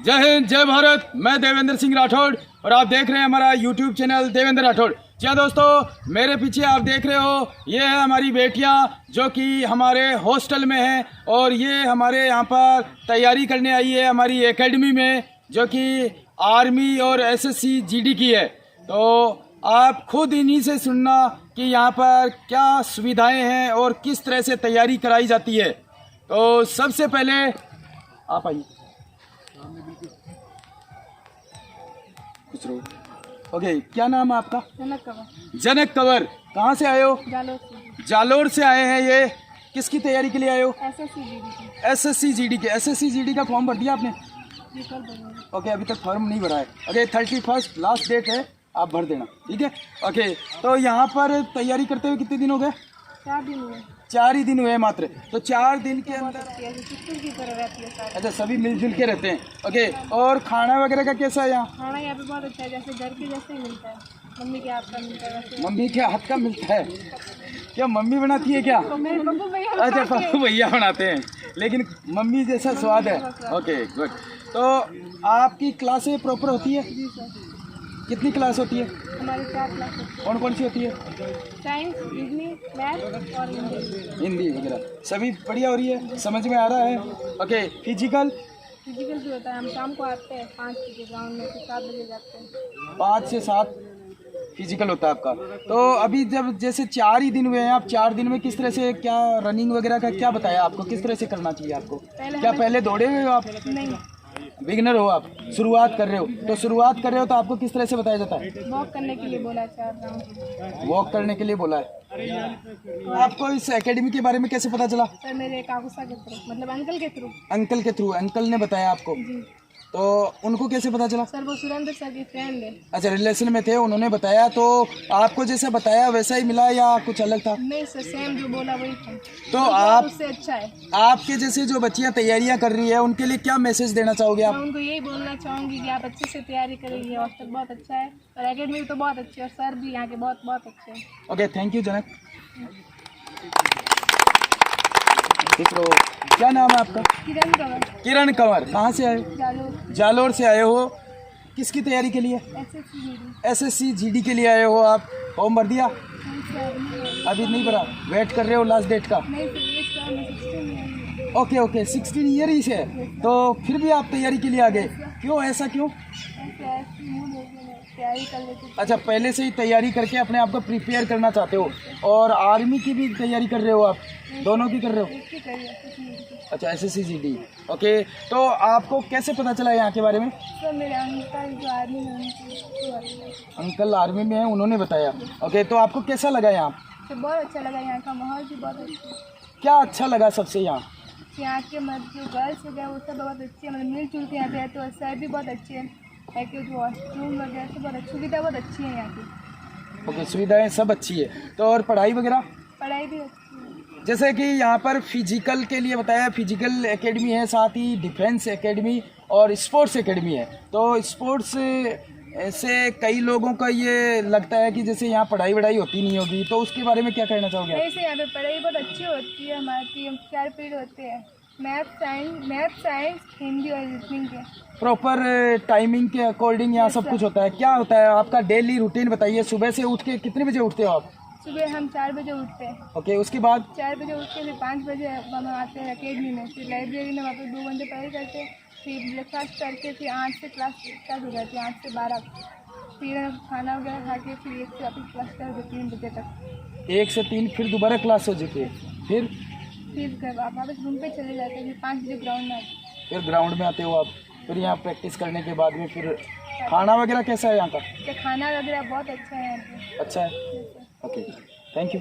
जय हिंद, जय भारत। मैं देवेंद्र सिंह राठौड़ और आप देख रहे हैं हमारा यूट्यूब चैनल देवेंद्र राठौड़। जी हाँ दोस्तों, मेरे पीछे आप देख रहे हो, ये है हमारी बेटियां जो कि हमारे हॉस्टल में हैं और ये हमारे यहाँ पर तैयारी करने आई है हमारी एकेडमी में, जो कि आर्मी और एसएससी जीडी की है। तो आप खुद इन्हीं से सुनना कि यहाँ पर क्या सुविधाएं हैं और किस तरह से तैयारी कराई जाती है। तो सबसे पहले आप आइए। ओके, क्या नाम है आपका? जनक कंवर। जनक कंवर, कहाँ से आए हो? जालोर से। जालोर से आए हैं। ये किसकी तैयारी के लिए आए हो? एसएससी जीडी की। एसएससी जीडी के। एसएससी जीडी का फॉर्म भर दिया आपने? जी, कल भरूंगी। ओके, अभी तक फॉर्म नहीं भरा है। ओके, 31 लास्ट डेट है, आप भर देना, ठीक है। ओके, तो यहाँ पर तैयारी करते हुए कितने दिन हो गए? 4 दिन हुए। 4 ही दिन हुए मात्र। तो 4 दिन के अंदर सिस्टर की तरह रहती है सारी। अच्छा, सभी मिलजुल के रहते हैं। ओके, और खाना वगैरह का कैसा है यहाँ? खाना यहाँ पे बहुत अच्छा है, जैसे घर के जैसे ही मिलता है। मम्मी के हाथ का मिलता है वैसे। मम्मी के हाथ का मिलता है? क्या मम्मी बनाती है क्या? मेरे पप्पू भैया अच्छा, पप्पू भैया बनाते हैं, लेकिन मम्मी जैसा स्वाद है। Okay good. तो आपकी क्लासें प्रॉपर होती है? जी सर। कितनी क्लास होती है? हमारी 4 क्लास होती है। कौन कौन सी होती है? साइंस, रीजनिंग, मैथ और हिंदी। हिंदी वगैरह सभी बढ़िया हो रही है, समझ में आ रहा है? Okay, physical? फिजिकल भी होता है। हम शाम को आते हैं 5 बजे ग्राउंड में, फिर 7 बजे जाते हैं। 5 से 7 फिजिकल होता है आपका। तो अभी जब जैसे 4 ही दिन हुए हैं, आप 4 दिन में किस तरह से, क्या रनिंग वगैरह का क्या बताया आपको, किस तरह से करना चाहिए आपको? क्या पहले दौड़े हुए हो आप? नहीं, बिगिनर हो आप, शुरुआत कर रहे हो। तो शुरुआत कर रहे हो तो आपको किस तरह से बताया जाता है? वॉक करने के लिए बोला 4 राउंड। वॉक करने के लिए बोला है। तो आपको इस एकेडमी के बारे में कैसे पता चला? सर मेरे काकुसा के थ्रू, मतलब अंकल के थ्रू। अंकल के थ्रू? अंकल ने बताया आपको? जी तो उनको कैसे पता चला? सर, वो सुरेंद्र सर की फ्रेंड है। अच्छा, रिलेशन में थे, उन्होंने बताया। तो आपको जैसे बताया वैसा ही मिला या कुछ अलग था? नहीं सर, सेम जो बोला वही था। तो आप, उससे अच्छा है। आपके जैसे जो बच्चियां तैयारियां कर रही है उनके लिए क्या मैसेज देना चाहोगे मैं आप? उनको यही बोलना चाहूँगी कि आप अच्छे से तैयारी करेंगे। हॉस्टल बहुत अच्छा है और एकेडमी भी तो बहुत अच्छी है और सर भी यहाँ के बहुत बहुत अच्छे हैं। ओके, थैंक यू जनक। तो क्या नाम है आपका? किरण कंवर। किरण कंवर, कहाँ से आए हो? जालोर। जालोर से आए हो। किसकी तैयारी के लिए? SSC GD. एसएससी जीडी के लिए आए हो आप। फॉर्म भर दिया? अभी नहीं भरा, वेट कर रहे हो लास्ट डेट का? नहीं सर, इस साल में 16 में। ओके ओके, 16 ईयर ही से है। तो फिर भी आप तैयारी के लिए आ गए, क्यों, ऐसा क्यों? तैयारी कर लेती हूँ। अच्छा, पहले से ही तैयारी करके अपने आप को प्रिपेयर करना चाहते हो। और आर्मी की भी तैयारी कर रहे हो आप? दोनों की कर रहे हो? इसकी करिए, इसकी नहीं। अच्छा, एसएससी जीडी। ओके, तो आपको कैसे पता चला यहाँ के बारे में? सर मेरे अंकल जो आर्मी में उनकी। अंकल आर्मी में हैं, उन्होंने बताया। ओके, तो आपको कैसा लगा यहाँ? तो बहुत अच्छा लगा, यहाँ का माहौल भी बहुत अच्छा है। क्या अच्छा लगा सबसे यहाँ? यहाँ के मतलब जो गर्ल्स वगैरह वो सब बहुत अच्छे हैं, मतलब मिलजुल के यहाँ पे रहते हैं। और सर भी बहुत अच्छे हैं, ताकि जो वॉशरूम वगैरह से बहुत अच्छी, सुविधा बहुत अच्छी है यहाँ की। ओके, सुविधाएं सब अच्छी है। तो और पढ़ाई वगैरह? पढ़ाई भी अच्छी है। जैसे कि यहाँ पर फिजिकल के लिए बताया, फिजिकल एकेडमी है, साथ ही डिफेंस एकेडमी और स्पोर्ट्स एकेडमी है। तो स्पोर्ट्स से कई लोगों का ये लगता है कि जैसे यहाँ पढ़ाई वढ़ाई होती नहीं होगी, तो उसके बारे में क्या कहना चाहोगे आप? ऐसे यहाँ पे पढ़ाई बहुत अच्छी होती है। हमारी 4 पीरियड होते हैं, मैथ, साइंस, हिंदी और रीजनिंग के। प्रॉपर टाइमिंग के अकॉर्डिंग यहाँ सब कुछ होता है। क्या होता है आपका डेली रूटीन बताइए? सुबह से उठ के कितने बजे उठते हो आप? सुबह हम 4 बजे उठते हैं। ओके, उसके बाद? 4 बजे उठ के फिर 5 बजे हम आते हैं एकेडमी में। फिर लाइब्रेरी में वहाँ पर 2 घंटे पढ़ाई करते हैं। फिर ब्रेकफास्ट करके फिर 8 से क्लास स्टार्ट हो जाती है, 8 से 12। फिर खाना वगैरह खा के फिर 1 से वापस क्लास स्टार्ट होती है 3 बजे तक। 1 से 3 फिर दोबारा क्लास हो जाती है। फिर वापस रूम पे चले जाते हैं। फिर 5 बजे ग्राउंड में आते हैं। फिर ग्राउंड में आते हो आप। फिर यहाँ प्रैक्टिस करने के बाद में फिर खाना वगैरह कैसा है यहाँ का? तो खाना वगैरह बहुत अच्छा है यहाँ पे। अच्छा है। Okay, thank you.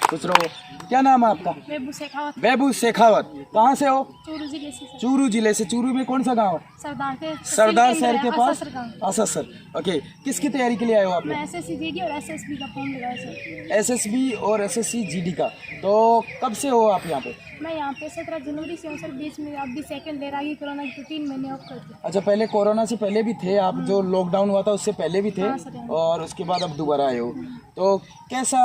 खुश रहो। क्या नाम है आपका? बेबू शेखावत। बेबू शेखावत, कहाँ से हो? चूरू जिले से। चूरू जिले से। चूरू में कौन सा गांव है? सरदार के सरदार शहर के पास गाँव। अससर। ओके, किसकी तैयारी के लिए आए हो आप? मैं एसएससी जीडी और एसएसबी का फॉर्म लगाया सर। एसएसबी और एसएससी जीडी का। तो कब से हो आप यहाँ पे? मैं यहाँ पे 17 जनवरी से हूँ सर, बीच में अब भी सेकंड ले रही कोरोना के 3 महीने ऑफ करके। अच्छा, पहले कोरोना से पहले भी थे आप, जो लॉकडाउन हुआ था उससे पहले भी थे? हाँ सर। और उसके बाद अब दोबारा आए हो, तो कैसा,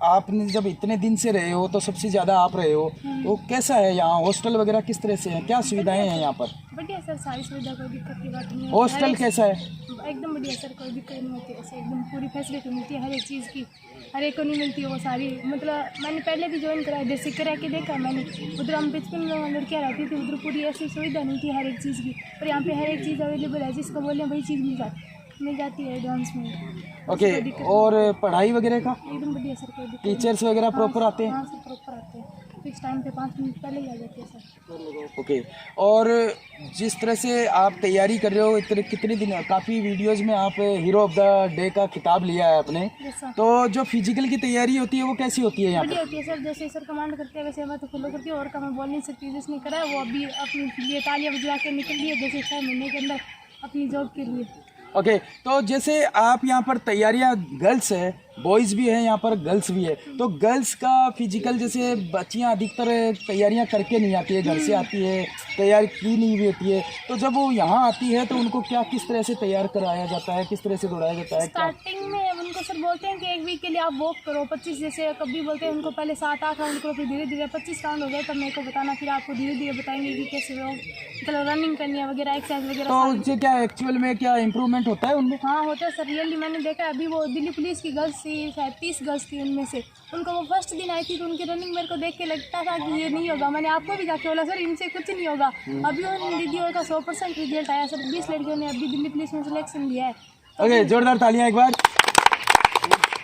आपने जब इतने दिन से रहे हो तो सबसे ज़्यादा आप रहे हो, तो कैसा है यहाँ? हॉस्टल वगैरह किस तरह से हैं, क्या सुविधाएं हैं यहाँ पर? बढ़िया सर, सारी सुविधा, कोई दिक्कत की बात नहीं है। हॉस्टल कैसा है? एकदम बढ़िया सर, कोई दिक्कत नहीं होती, ऐसे एकदम पूरी फैसिलिटी मिलती है हर एक चीज़ की, हर एक को नहीं मिलती है वो सारी। मतलब मैंने पहले भी ज्वाइन करा है, बेसिक करा के देखा मैंने, उधर हम 55 लड़कियाँ रहती थी, उधर पूरी ऐसी सुविधा नहीं थी हर एक चीज़ की, और यहाँ पे हर एक चीज़ अवेलेबल है, जिसको बोले वही चीज़ मिल जाती है एडवांस में। ओके, और पढ़ाई वगैरह का एकदम बढ़िया सर, कोई दिक्कत टीचर्स वगैरह प्रॉपर आते हैं? हाँ सर, प्रॉपर आते हैं, फिक्स टाइम पे 5 मिनट पहले ही आ जाते हैं सर। ओके, और जिस तरह से आप तैयारी कर रहे हो, इतने कितने दिन, काफ़ी वीडियोस में आप हीरो ऑफ द डे का खिताब लिया है आपने, यस सर। तो जो फिजिकल की तैयारी होती है वो कैसी होती है यहाँ बढ़िया पर? होती है सर, जैसे सर कमांड करते हैं वैसे मैं तो फॉलो करती हूँ, और का मैं बोल नहीं सकती, जिसने करा है वो अभी अपने लिए तालियां बजा के निकल लिए जैसे 6 महीने के अंदर अपनी जॉब के लिए। ओके, तो जैसे आप यहाँ पर तैयारियाँ, गर्ल्स है, बॉयज़ भी है यहाँ पर, गर्ल्स भी है, तो गर्ल्स का फिजिकल, जैसे बच्चियाँ अधिकतर तैयारियां करके नहीं आती है, घर से आती है, तैयार की नहीं भी होती है, तो जब वो यहाँ आती है तो उनको क्या, किस तरह से तैयार कराया जाता है, किस तरह से दौड़ाया जाता है? स्टार्टिंग में उनको सर बोलते हैं कि 1 वीक के लिए आप वॉक करो 25, जैसे कभी बोलते हैं उनको पहले 7-8 राउंड करो, फिर धीरे धीरे 25 राउंड हो जाए तब मेरे को बताना, फिर आपको धीरे धीरे बताएंगे कि कैसे वो मतलब रनिंग करनी है वगैरह, एक्सरसाइज वगैरह। तो उनसे क्या एक्चुअल में क्या इम्प्रूवमेंट होता है उनमें? हाँ होता है सर, रियली मैंने देखा है। अभी वो दिल्ली पुलिस की गर्ल्स थी, शायद 30 गर्ल्स थी, उनमें से उनको वो फर्स्ट दिन आई थी तो उनकी रनिंग मेरे को देख के लगता था कि ये नहीं होगा, मैंने आपको भी जाके बोला सर इनसे कुछ नहीं होगा। अभी उन दीदियों का 100% रिजल्ट आया सर, 20 लड़कियों ने अभी दिल्ली पुलिस में सिलेक्शन लिया है। ओके, जोरदार तालियां एक बार,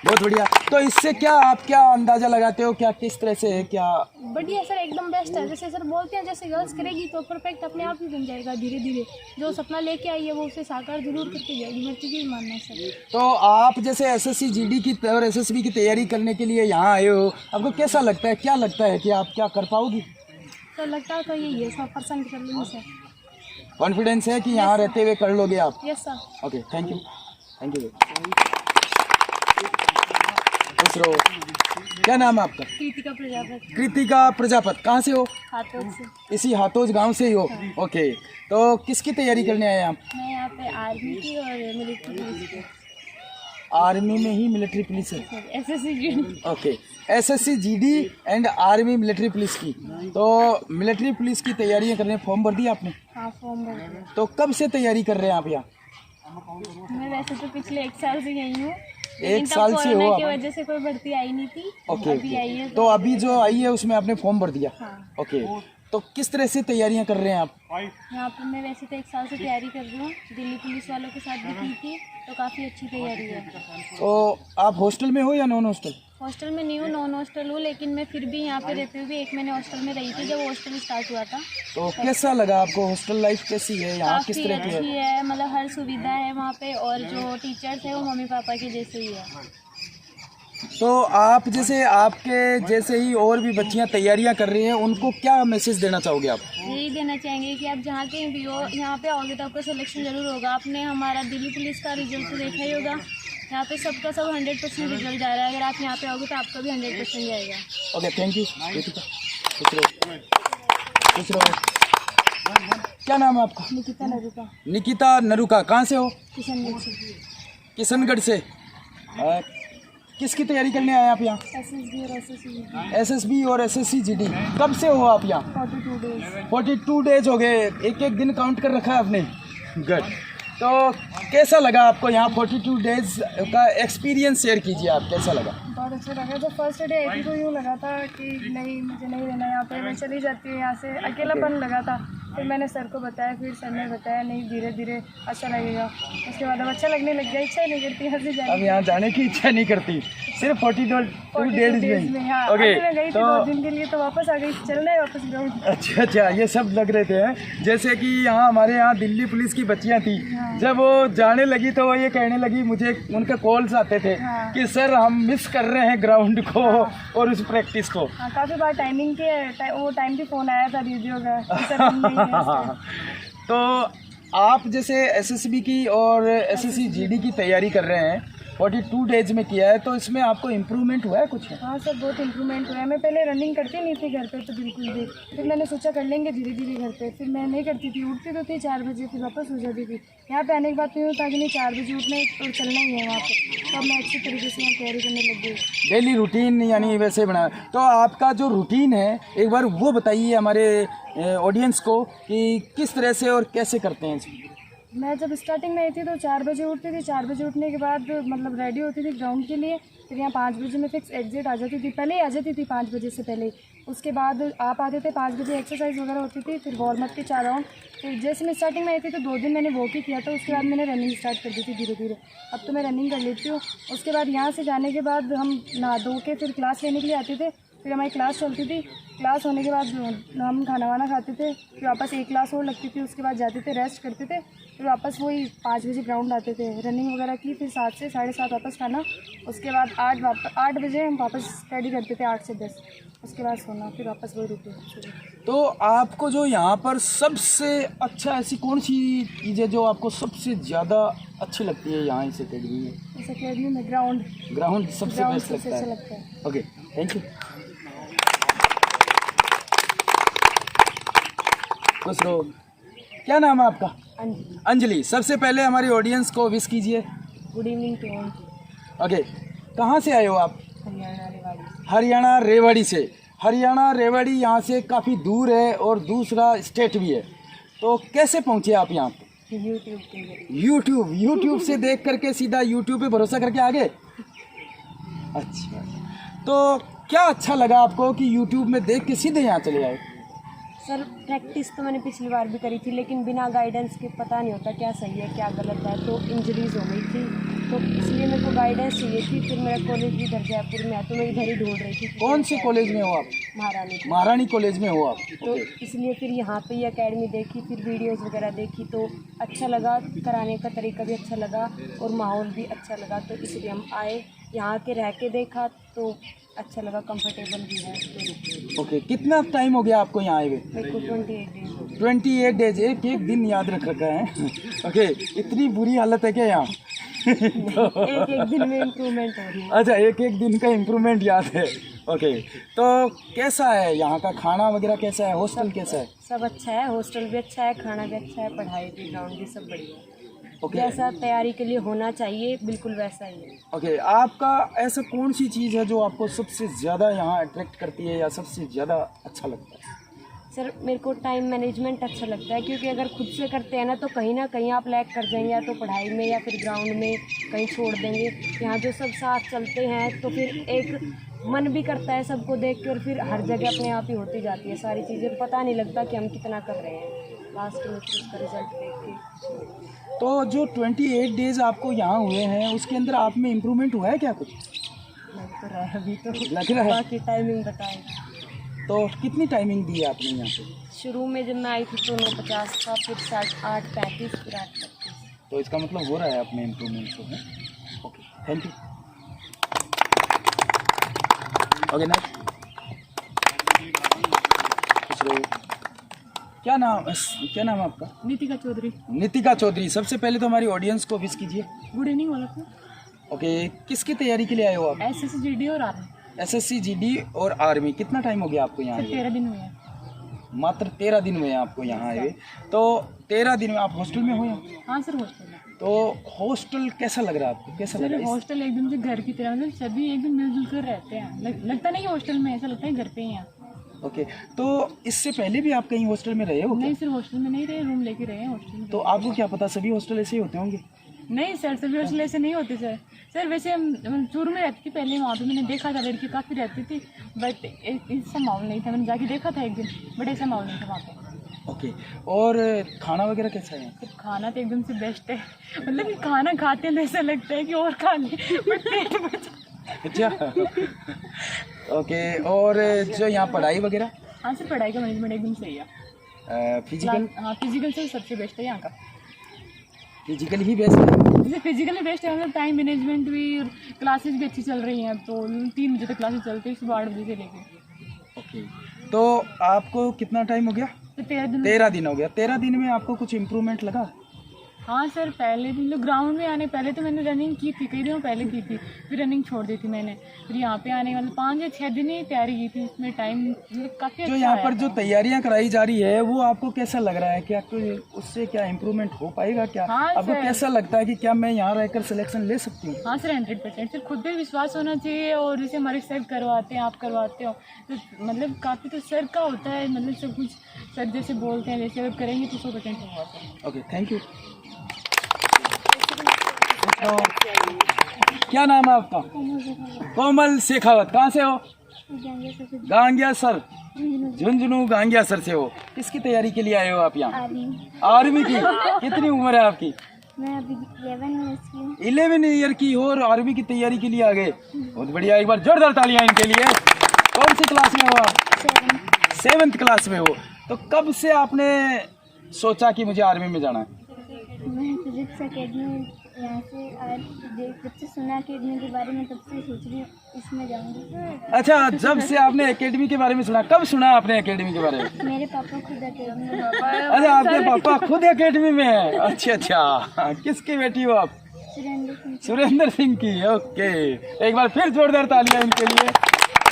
बहुत बढ़िया। तो इससे क्या आप क्या अंदाजा लगाते हो, क्या किस तरह से है, क्या? बढ़िया सर, एकदम बेस्ट है। जैसे सर बोलते हैं जैसे गर्ल्स करेगी तो परफेक्ट अपने आप ही बन जाएगा, धीरे धीरे जो सपना लेके आई है वो उसे साकार जरूर करके जाएगी, मेरा तो यही मानना है सर। तो आप जैसे एसएससी जीडी की और एसएसबी की तैयारी करने के लिए यहाँ आए हो, आपको कैसा लगता है, क्या लगता है कि आप क्या कर पाओगी? तो लगता है तो यही है, 100% कर लूँगी सर। कॉन्फिडेंस है कि यहाँ रहते हुए कर लोगे आप? Yes sir. Okay, thank you, thank you. दूसरो, क्या नाम है आपका? कृतिका प्रजापत। कृतिका प्रजापत, कहाँ से हो? हाथों से। इसी हाथोज गांव से ही हो? ओके, तो किसकी तैयारी करने आए आप? मैं यहाँ पे आर्मी की और मिलिट्री पुलिस की। आर्मी में ही मिलिट्री पुलिस है? SSC। Okay, SSC GD and army military police की। तो मिलिट्री पुलिस की तैयारियां करने, फॉर्म भर दिया आपने? हाँ फॉर्म भर दिया। तो कब से तैयारी कर रहे हैं आप यहाँ? मैं वैसे तो पिछले 1 साल से यही हूँ, 1 साल से हो की आप? वजह से कोई भर्ती आई नहीं थी। ओके, अभी आई है तो अभी जो आई है उसमें आपने फॉर्म भर दिया? हाँ। ओके, तो किस तरह से तैयारियां कर रहे हैं आप? यहाँ पर मैं वैसे तो 1 साल से तैयारी कर रही हूँ, दिल्ली पुलिस वालों के साथ भी की थी, तो काफ़ी अच्छी तैयारी है। तो आप हॉस्टल में हो या नॉन हॉस्टल? हॉस्टल में नहीं हूँ, नॉन हॉस्टल हूँ, लेकिन मैं फिर भी यहाँ पे रहती हूँ। 1 महीने हॉस्टल में रही थी जब हॉस्टल स्टार्ट हुआ था। तो कैसा लगा आपको, हॉस्टल लाइफ कैसी है यहाँ, किस काफ़ी तरह की अच्छी है? है, मतलब हर सुविधा है वहाँ पे, और जो टीचर्स है वो मम्मी पापा के जैसे ही है। तो आप जैसे, आपके जैसे ही और भी बच्चियां तैयारियां कर रही हैं, उनको क्या मैसेज देना चाहोगे आप? यही देना चाहेंगे कि आप जहाँ कहीं भी हो, यहाँ पे आओगे तो आपका सिलेक्शन जरूर होगा। आपने हमारा दिल्ली पुलिस का रिजल्ट तो देखा ही होगा, यहाँ पे सबका सब 100% रिजल्ट जा रहा है। अगर आप यहाँ पे आओगे तो आपका भी 100% जाएगा। Okay, thank you. दूसरा, क्या नाम है आपका? निकिता नरुका। निकिता नरुका, कहाँ से हो? किशनगढ़ से। किशनगढ़ से। किसकी तैयारी करने आए आप यहाँ? SSB और SSC। एसएसबी और एसएससी जीडी। कब से हो आप यहाँ? 42 डेज। 42 डेज हो गए, एक एक दिन काउंट कर रखा है आपने? गुड। तो कैसा लगा आपको यहाँ 42 डेज का एक्सपीरियंस शेयर कीजिए आप, कैसा लगा? बहुत अच्छा लगा। जब फर्स्ट डे आई थी तो यूँ लगा था कि नहीं, मुझे नहीं रहना यहाँ पे, मैं चली जाती हूँ यहाँ से, अकेलापन लगा था। फिर मैंने सर को बताया, फिर सर ने बताया नहीं धीरे धीरे अच्छा लगेगा। उसके बाद अब अच्छा लगने लग गया, इच्छा ही नहीं करती यहाँ से जाने। अब यहाँ जाने की इच्छा नहीं करती, सिर्फ 42 डेज में। हाँ, ओके, मैं गई थी तो 2 दिन के लिए, तो वापस आ गई, चलना है वापस ग्राउंड। अच्छा अच्छा, ये सब लग रहे थे। जैसे कि यहाँ हमारे यहाँ दिल्ली पुलिस की बच्चियाँ थी, जब वो जाने लगी तो वो ये कहने लगी, मुझे उनके कॉल्स आते थे कि सर हम मिस कर रहे हैं ग्राउंड को और उस प्रैक्टिस को। हाँ, काफ़ी बार टाइमिंग के वो टाइम भी फ़ोन आया था दीदियों का कि सर हम नहीं हैं इसमें। तो आप जैसे एसएसबी की और एसएससी जीडी की तैयारी कर रहे हैं, 42 डेज में किया है, तो इसमें आपको इम्प्रूवमेंट हुआ है कुछ? हाँ सर, बहुत इम्प्रूवमेंट हुआ है। मैं पहले रनिंग करती नहीं थी घर पे तो बिल्कुल भी, फिर मैंने सोचा कर लेंगे धीरे धीरे घर पे। फिर मैं नहीं करती थी, उठती तो थी 4 बजे, फिर वापस हो जाती थी। यहाँ पे आने के बाद तो यूँ था कि नहीं 4 बजे उठना है और चलना ही है वहाँ पे, तो अब मैं अच्छी तरीके से यहाँ तैयारी करने लग गई। डेली रूटीन यानी वैसे बना, तो आपका जो रूटीन है एक बार वो बताइए हमारे ऑडियंस को कि किस तरह से और कैसे करते हैं इसको। मैं जब स्टार्टिंग में आई थी तो 4 बजे उठती थी। 4 बजे उठने के बाद मतलब रेडी होती थी ग्राउंड के लिए। फिर यहाँ 5 बजे में फिक्स एग्जिट आ जाती थी, पहले ही आ जाती थी 5 बजे से पहले। उसके बाद आप आते थे 5 बजे, एक्सरसाइज वगैरह होती थी, फिर वार्म अप के 4 राउंड। फिर जैसे मैं स्टार्टिंग में आई थी तो 2 दिन मैंने वॉक ही किया था, उसके बाद मैंने रनिंग स्टार्ट कर दी थी धीरे धीरे। अब तो मैं रनिंग कर लेती हूँ। उसके बाद यहाँ से जाने के बाद हम नहा धो के फिर क्लास लेने के लिए आते थे। फिर हमारी क्लास चलती थी, क्लास होने के बाद हम खाना वाना खाते थे, फिर वापस एक क्लास और लगती थी, उसके बाद जाते थे रेस्ट करते थे, फिर वापस वही 5 बजे ग्राउंड आते थे, रनिंग वगैरह की, फिर 7 से 7:30 वापस खाना। उसके बाद 8 बजे हम वापस स्टडी करते थे 8 से 10, उसके बाद सोना, फिर वापस वही रूटीन। तो आपको जो यहाँ पर सबसे अच्छा ऐसी कौन सी चीज़ है जो आपको सबसे ज़्यादा अच्छी लगती है यहाँ इस अकेडमी में? इस अकेडमी में ग्राउंड सबसे बेस्ट अच्छा लगता लगता है। है। Okay, thank you. खुश रहो। क्या नाम है आपका? अंजलि। सबसे पहले हमारी ऑडियंस को विश कीजिए। Good evening to all. Okay, कहाँ से आए हो आप? हरियाणा रेवाड़ी। हरियाणा रेवाड़ी से। हरियाणा रेवाड़ी यहाँ से काफ़ी दूर है और दूसरा स्टेट भी है, तो कैसे पहुँचे आप यहाँ पे? यूट्यूब पे। यूट्यूब से देख करके सीधा यूट्यूब पे भरोसा करके आ गए? अच्छा, तो क्या अच्छा लगा आपको कि यूट्यूब में देख के सीधे यहाँ चले आए? सर प्रैक्टिस तो मैंने पिछली बार भी करी थी, लेकिन बिना गाइडेंस के पता नहीं होता क्या सही है क्या गलत है, तो इंजरीज हो गई थी, तो इसलिए मेरे को गाइडेंस चाहिए थी। फिर मेरा कॉलेज भी इधर जयपुर में है, तो मैं इधर ही ढूंढ रही थी। कौन से कॉलेज में हो आप? महारानी कॉलेज में हो आप? तो इसलिए फिर यहाँ पे ही अकेडमी देखी, फिर वीडियोस वगैरह देखी, तो अच्छा लगा, कराने का तरीका भी अच्छा लगा और माहौल भी अच्छा लगा, तो इसलिए हम आए। यहाँ के रह के देखा तो अच्छा लगा, कंफर्टेबल भी है। ओके, कितना टाइम हो गया आपको यहाँ आए हुए? मेरे को 28 डेज। 28 डेज, एक दिन याद रख रखा है। ओके, इतनी बुरी हालत है क्या यहाँ? एक दिन में इम्प्रूवमेंट हो रही है। अच्छा, एक दिन का इम्प्रूवमेंट याद है। ओके, तो कैसा है यहाँ का खाना वगैरह, कैसा है, हॉस्टल कैसा है? सब अच्छा है, हॉस्टल भी अच्छा है, खाना भी अच्छा है, पढ़ाई भी, ग्राउंड भी सब बढ़िया है। ओके, जैसा तैयारी के लिए होना चाहिए बिल्कुल वैसा ही है। ओके, आपका ऐसा कौन सी चीज़ है जो आपको सबसे ज़्यादा यहाँ अट्रैक्ट करती है या सबसे ज़्यादा अच्छा लगता है? सर मेरे को टाइम मैनेजमेंट अच्छा लगता है, क्योंकि अगर खुद से करते हैं ना कहीं आप लैग कर जाएंगे, या तो पढ़ाई में या फिर ग्राउंड में कहीं छोड़ देंगे। यहाँ जो सब साथ चलते हैं तो फिर एक मन भी करता है सबको देख के, और फिर हर जगह अपने आप ही होती जाती है सारी चीज़ें, पता नहीं लगता कि हम कितना कर रहे हैं, लास्ट में फिर उसका रिजल्ट देख के। तो जो 28 डेज आपको यहाँ हुए हैं उसके अंदर आप में इम्प्रूवमेंट हुआ है क्या कुछ? लग तो रहा है, अभी तो लग रहा है। बाकी टाइमिंग बताएं। तो कितनी टाइमिंग दी है आपने यहाँ पे? शुरू में जब मैं आई थी तो 9:50 था, फिर 8:35, फिर 8:35। तो इसका मतलब हो रहा है अपने इम्प्रूवमेंट को है। Okay, thank you. Okay, next. क्या नाम है आपका? नीतिका चौधरी। नितिका चौधरी। सबसे पहले तो हमारी ऑडियंस को विश कीजिए। गुड इवनिंग वाला। ओके, किसकी तैयारी के लिए आए हो आप? SSC GD और आर्मी। SSC GD और आर्मी। कितना टाइम हो गया आपको यहाँ? 13 दिन हुए हैं। मात्र 13 दिन हुए हैं आपको यहाँ आए। तो 13 दिन में आप हॉस्टल में हो यहाँ? हाँ सर, हॉस्टल में। तो हॉस्टल कैसा लग रहा है आपको? कैसा लग रहा है? हॉस्टल एकदम से घर की तरह, मतलब सभी एकदम मिलजुल कर रहते हैं, लगता नहीं हॉस्टल में, ऐसा लगता है घर पे ही हैं। ओके, तो इससे पहले भी आप कहीं हॉस्टल में रहे हो क्या? नहीं सर, हॉस्टल में नहीं रहे, रूम लेके रहे हैं हॉस्टल में। तो आपको क्या पता सभी हॉस्टल ऐसे ही होते होंगे? नहीं सर, सभी हॉस्टल ऐसे नहीं होते सर। सर वैसे हम चूरू में रहती थी पहले, वहाँ पे मैंने देखा था, लड़की काफ़ी रहती थी, बट ऐसा माहौल नहीं था। मैंने जाके देखा था एक दिन, बट ऐसा माहौल नहीं था वहाँ पे। ओके, और खाना वगैरह कैसा है? तो खाना तो एकदम से बेस्ट है, मतलब कि खाना खाते हैं तो ऐसा लगता है कि और खा लें, बट पेट भर जाता है। अच्छा, ओके, और जो यहाँ पढ़ाई वगैरह? हाँ सर, पढ़ाई का मैनेजमेंट एकदम सही है। फिजिकल? हाँ, फिजिकल से सबसे बेस्ट है यहाँ का। फिजिकल ही बेस्ट है? जैसे फिजिकली बेस्ट है, मतलब टाइम मैनेजमेंट भी, क्लासेस भी अच्छी चल रही हैं, तो 3 बजे तक क्लासेस चलती है, सुबह 8 बजे से लेकर। ओके, तो आपको कितना टाइम हो गया? तो 13 दिन। 13 दिन हो गया। 13 दिन में आपको कुछ इम्प्रूवमेंट लगा? हाँ सर, पहले भी लोग ग्राउंड में आने पहले तो मैंने रनिंग की थी, कई दिनों पहले की थी, फिर रनिंग छोड़ दी थी मैंने। फिर यहाँ पे आने वाले 5 या 6 दिन ही तैयारी की थी, इसमें टाइम काफ़ी जो अच्छा यहाँ आया पर था। जो तैयारियां कराई जा रही है वो आपको कैसा लग रहा है? क्या कोई उससे क्या इम्प्रूवमेंट हो पाएगा क्या? हाँ आपको सर। कैसा लगता है कि क्या मैं यहाँ रहकर सिलेक्शन ले सकती हूँ? हाँ सर, 100%। सर खुद पे विश्वास होना चाहिए, और जैसे हमारे सर करवाते हैं, आप करवाते हो, तो मतलब काफ़ी तो सर का होता है, मतलब सब कुछ सर जैसे बोलते हैं वैसे अगर करेंगे तो 100% होगा सर। Okay, thank you. तो क्या नाम है आपका? कोमल शेखावत। कहाँ से हो? गांगिया सर, झुंझुनू गांगिया सर से हो। किसकी तैयारी के लिए आए हो आप यहाँ? आर्मी की। कितनी उम्र है आपकी? मैं अभी 11 ईयर की हो और आर्मी की तैयारी के लिए आ गए। बहुत बढ़िया, एक बार जोरदार तालियां इनके लिए। कौन सी क्लास में हो आप? 7th क्लास में हो। तो कब से आपने सोचा कि मुझे आर्मी में जाना है? मैं फिजिक्स अकेडमी यहाँ से जब से सुना अकेडमी के बारे में तब से सोच रही हूँ इसमें जाऊँगी। अच्छा, जब से आपने एकेडमी के बारे में सुना, कब सुना आपने एकेडमी के बारे में? मेरे पापा खुद अकेडमी में। अच्छा, आपके पापा खुद एकेडमी में है? अच्छा, किसकी बेटी हो आप? सुरेंद्र सिंह की। ओके, एक बार फिर जोरदार तालियां इनके लिए।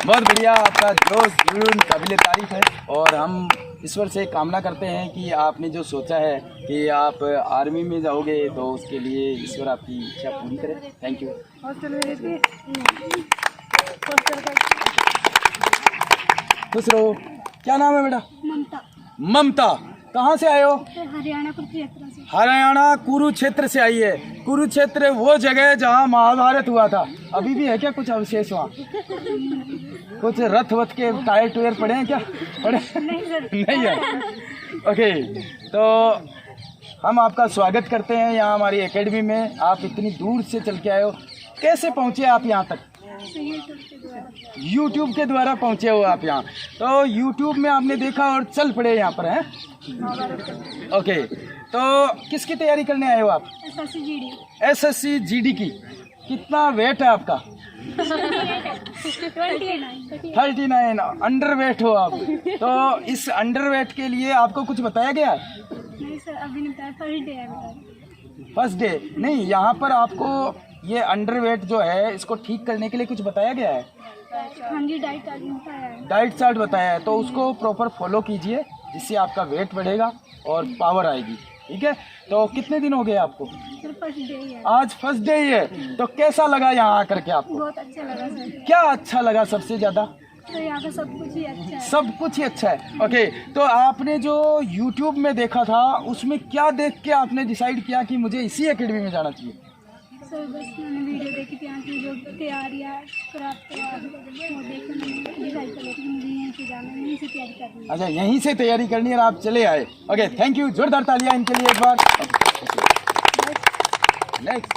बहुत बढ़िया, आपका जोश जुनून काबिले तारीफ है, और हम ईश्वर से कामना करते हैं कि आपने जो सोचा है कि आप आर्मी में जाओगे तो उसके लिए ईश्वर आपकी इच्छा पूरी करे। Thank you. खुश रहो। क्या नाम है बेटा? ममता। ममता। कहाँ से आए हो? हरियाणा कुरुक्षेत्र से। हरियाणा कुरुक्षेत्र से आई है। कुरुक्षेत्र वो जगह है जहाँ महाभारत हुआ था। अभी भी है क्या कुछ अवशेष वहाँ? कुछ रथ वथ के टायर टूयर पड़े हैं क्या? पड़े नहीं है। ओके, तो हम आपका स्वागत करते हैं यहाँ हमारी एकेडमी में। आप इतनी दूर से चल के आए हो, कैसे पहुँचे आप यहाँ तक? यूट्यूब के द्वारा पहुँचे हो आप यहाँ। तो यूट्यूब में आपने देखा और चल पड़े यहाँ पर, हैं? ओके, तो किसकी तैयारी करने आए हो आप? SSC GD की। कितना वेट है आपका? 39। अंडर वेट हो आप। तो इस अंडर वेट के लिए आपको कुछ बताया गया है? नहीं सर, अभी नहीं बताया, फर्स्ट डे है। फर्स्ट डे नहीं, यहाँ पर आपको ये अंडर वेट जो है इसको ठीक करने के लिए कुछ बताया गया है? हाँ जी, डाइट चार्ट बताया है। डाइट चार्ट बताया है, तो उसको प्रॉपर फॉलो कीजिए, जिससे आपका वेट बढ़ेगा और पावर आएगी। ठीक है, तो कितने दिन हो गए आपको? सर फर्स्ट डे ही है। आज फर्स्ट डे ही है। तो कैसा लगा यहाँ आकर के आपको? बहुत अच्छा लगा सर। क्या अच्छा लगा सबसे ज्यादा? तो यहाँ का सब कुछ ही अच्छा है। सब कुछ ही अच्छा है। ओके, तो आपने जो YouTube में देखा था उसमें क्या देख के आपने डिसाइड किया कि मुझे इसी एकेडमी में जाना चाहिए? सर बस मैंने वीडियो देखी थी यहाँ की, जो तैयारियाँ कराते हैं वो देख कर मैंने डिसाइड कर लिया कि मुझे यहीं से जाना है, यहीं से तैयारी करनी है। अच्छा, यहीं से तैयारी करनी है और आप चले आए। Okay, thank you. जोरदार तालियां इनके लिए एक बार। नेक्स्ट,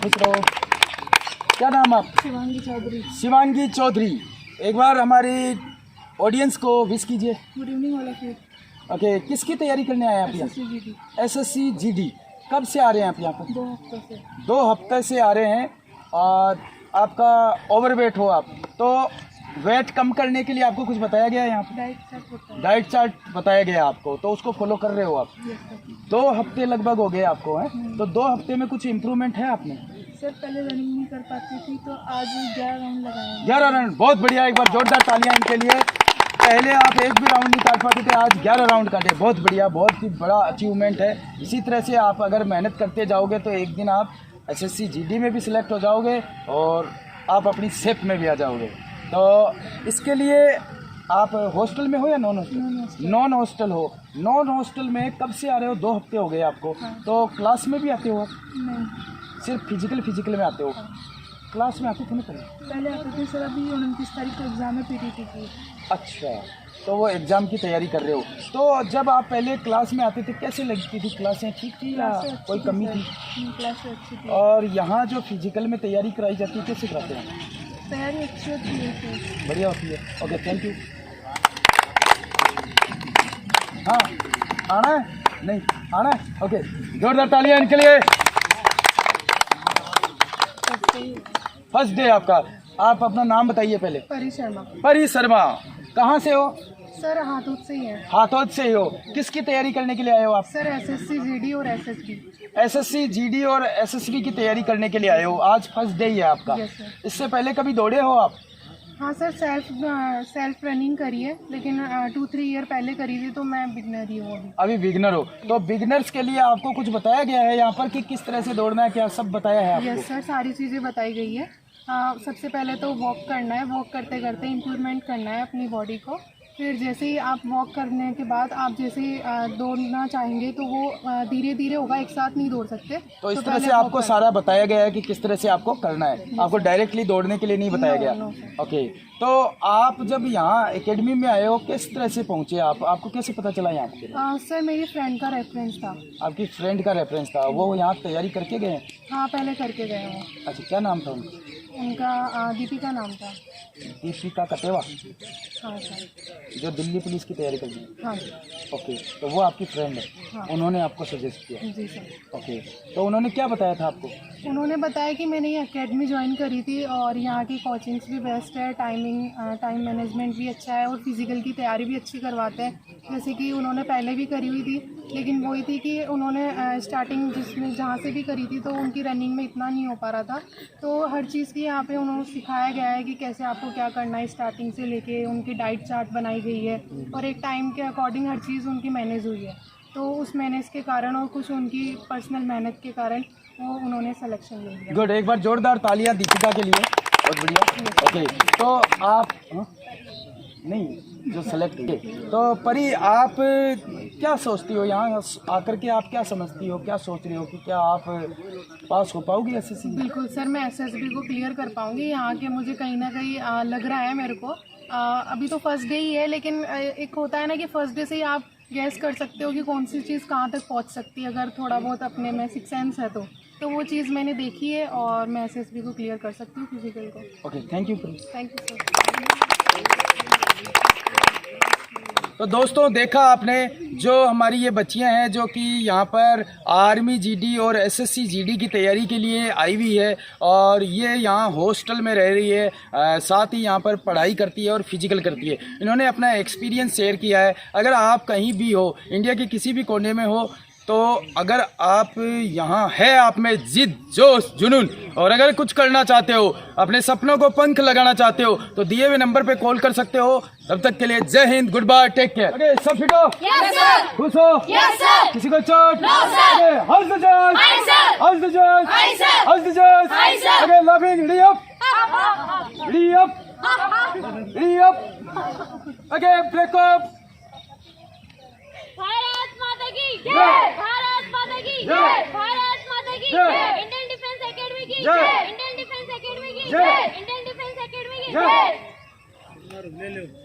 खुश रहो। क्या नाम आप? शिवांगी चौधरी। शिवांगी चौधरी। एक बार हमारी ऑडियंस को विश कीजिए। Good evening all of you. Okay, किसकी तैयारी करने आए आप यहाँ? SSC GD। कब से आ रहे हैं आप यहाँ पर? 2 हफ्तों से। 2 हफ्ते से आ रहे हैं। और आपका ओवरवेट हो आप, तो वेट कम करने के लिए आपको कुछ बताया गया है यहाँ पर? डाइट चार्ट होता है। डाइट चार्ट बताया गया आपको, तो उसको फॉलो कर रहे हो आप? 2 हफ्ते लगभग हो गए आपको, हैं? तो 2 हफ्ते में कुछ इम्प्रूवमेंट है आपने? सर पहले रनिंग नहीं कर पाती थी, तो आज 11 राउंड लगाए। 11 राउंड। बहुत बढ़िया, एक बार जोरदार तालियां इनके लिए। पहले आप एक भी राउंड नहीं काट पाते थे, आज 11 राउंड काटे। बहुत बढ़िया, बहुत ही बड़ा अचीवमेंट है। इसी तरह से आप अगर मेहनत करते जाओगे तो एक दिन आप SSC GD में भी सिलेक्ट हो जाओगे और आप अपनी शेप में भी आ जाओगे। तो इसके लिए आप हॉस्टल में हो या नॉन हॉस्टल? नॉन हॉस्टल हो। नॉन हॉस्टल में कब से आ रहे हो? 2 हफ्ते हो गए आपको। तो क्लास में भी आते हो? नहीं, सिर्फ फिजिकल में आते हो? क्लास में आते थे ना पहले आते थे सर, अभी 29 तारीख को एग्ज़ाम है PTT की। अच्छा, तो वो एग्ज़ाम की तैयारी कर रहे हो। तो जब आप पहले क्लास में आते थे कैसे लगती थी? क्लासें ठीक थी या कोई कमी थी? क्लास अच्छी थी। और यहाँ जो फिजिकल में तैयारी कराई जाती है कैसे कराते हैं? तैयारी अच्छी होती है सर। बढ़िया होती है। Okay, thank you. हाँ, आना है? नहीं आना है? ओके, जोरदार तालियां इनके लिए। फर्स्ट डे आपका। आप अपना नाम बताइए पहले। परी शर्मा। परी शर्मा। कहाँ से हो? सर हाथों से ही है। हाथों से ही हो। किसकी तैयारी करने के लिए आए हो आप? सर एसएससी जीडी और एसएसबी। एसएससी जीडी और एसएसबी की तैयारी करने के लिए आए हो। आज फर्स्ट डे ही है आपका। Yes sir. इससे पहले कभी दौड़े हो आप? हाँ सर, सेल्फ रनिंग करी है, लेकिन 2-3 ईयर पहले करी थी, तो मैं बिगनर ही हूँ अभी। अभी बिगनर हो। तो बिगनर्स के लिए आपको कुछ बताया गया है यहाँ पर कि किस तरह से दौड़ना है, क्या सब बताया है आपको? यस सर, सारी चीज़ें बताई गई है। सबसे पहले तो वॉक करना है, वॉक करते करते इम्प्रूवमेंट करना है अपनी बॉडी को। फिर जैसे ही आप वॉक करने के बाद आप जैसे ही दौड़ना चाहेंगे तो वो धीरे धीरे होगा, एक साथ नहीं दौड़ सकते। तो इस तरह से आपको सारा बताया गया है कि किस तरह से आपको करना है। आपको डायरेक्टली दौड़ने के लिए नहीं बताया गया। ओके, तो आप जब यहाँ एकेडमी में आए हो किस तरह से पहुँचे आप? आपको कैसे पता चला यहाँ पे? सर मेरी फ्रेंड का रेफरेंस था। आपकी फ्रेंड का रेफरेंस था, वो यहाँ तैयारी करके गए? हाँ, पहले करके गए हैं। अच्छा, क्या नाम था उनका? उनका दीपिका नाम था। दीपिका कटेवा? हाँ सर। जो दिल्ली पुलिस की तैयारी कर रही है? हाँ। ओके, तो वो आपकी फ्रेंड है। हाँ। उन्होंने आपको सजेस्ट किया? जी सर। ओके, तो उन्होंने क्या बताया था आपको? उन्होंने बताया कि मैंने ये एकेडमी ज्वाइन करी थी और यहाँ की कोचिंग्स भी बेस्ट है, टाइम मैनेजमेंट भी अच्छा है और फिज़िकल की तैयारी भी अच्छी करवाते हैं। जैसे कि उन्होंने पहले भी करी हुई थी, लेकिन वही थी कि उन्होंने स्टार्टिंग जिसमें जहाँ से भी करी थी तो उनकी रनिंग में इतना नहीं हो पा रहा था। तो हर चीज़ की यहाँ पे उन्होंने सिखाया गया है कि कैसे आपको क्या करना है, स्टार्टिंग से लेके उनकी डाइट चार्ट बनाई गई है और एक टाइम के अकॉर्डिंग हर चीज़ उनकी मैनेज हुई है। तो उस मैनेज के कारण और कुछ उनकी पर्सनल मेहनत के कारण वो उन्होंने सिलेक्शन ले लिया। गुड, एक बार जोरदार तालियां दीपिका के लिए। बहुत बढ़िया। ओके, तो आप नहीं जो सेलेक्ट किए, तो परी आप क्या सोचती हो यहाँ आकर के? आप क्या समझती हो, क्या सोच रही हो कि क्या आप पास हो पाओगी एसएससी? बिल्कुल सर, मैं एसएसबी को क्लियर कर पाऊंगी। यहाँ के मुझे कहीं ना कहीं लग रहा है मेरे को। अभी तो फर्स्ट डे ही है, लेकिन एक होता है ना कि फर्स्ट डे से ही आप गैस कर सकते हो कि कौन सी चीज़ कहाँ तक पहुँच सकती है, अगर थोड़ा बहुत अपने में सिक्स सेंस है तो वो चीज़ मैंने देखी है और मैं एसएसबी को क्लियर कर सकती हूँ फिजिकल को। Okay, thank you. Thank you sir. तो दोस्तों देखा आपने, जो हमारी ये बच्चियां हैं जो कि यहाँ पर आर्मी जीडी और एसएससी जीडी की तैयारी के लिए आई हुई है और ये यहाँ हॉस्टल में रह रही है, साथ ही यहाँ पर पढ़ाई करती है और फिजिकल करती है। इन्होंने अपना एक्सपीरियंस शेयर किया है। अगर आप कहीं भी हो, इंडिया के किसी भी कोने में हो, तो अगर आप यहाँ है, आप में जिद, जोश, जुनून और अगर कुछ करना चाहते हो, अपने सपनों को पंख लगाना चाहते हो, तो दिए हुए नंबर पे कॉल कर सकते हो। तब तक के लिए जय हिंद, good bye, take care. Okay, सब फिट हो? Yes sir. खुश हो? Yes sir. किसी को चोट? No sir. हंस द जज, हाय सर। हंस द जज, हाय सर। हंस द जज। Hi sir. ओके, लविंग, री अप, री अप, री अप। Okay, break up. Bharat Mata की जय। भारत माता की जय। भारत माता की जय। इंडियन डिफेंस एकेडमी की जय। इंडियन डिफेंस एकेडमी की जय। इंडियन डिफेंस एकेडमी की जय। जय।